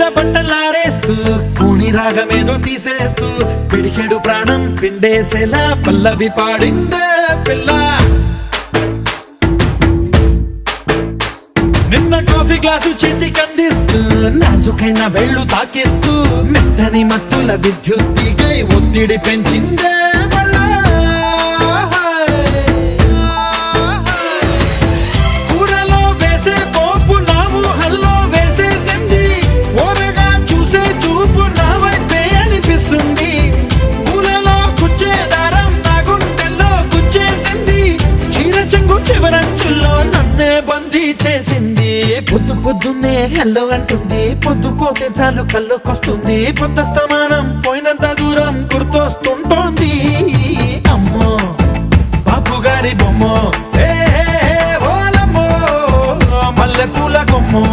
మీద బట్టలారేస్తూ కూని రాగమేదో తీసేస్తూ పిడికెడు ప్రాణం పిండేసేలా పల్లవి పాడిందే పిల్ల. నిన్న కాఫీ గ్లాసు చేతి కందిస్తూ నాజుకైన వెళ్ళు తాకేస్తూ మెత్తని మత్తుల విద్యుత్తిగై ఒత్తిడి పెంచిందే మళ్ళా. కూరలో వేసే పోపు నా ఊహల్లో వేసేసింది, ఓరగా చూసే చూపు నా వైపే అనిపిస్తుంది. పూలలో గుచ్చే దారం నా గుండెల్లో గుచ్చేసింది, చీర చెంగు చివరంచుల్లో నన్నే బందీ చేసింది. పొద్దు పొద్దున్నే హెల్లో అంటుంది, పొద్దు పోతే చాలు కళ్ళొకొస్తుంది. పొద్దస్తమానం పోయినంత దూరం గుర్తొస్తుంటోంది. అమ్మో బాపు గారి బొమ్మో, ఓలమ్మో మల్లె పూల కొమ్మో.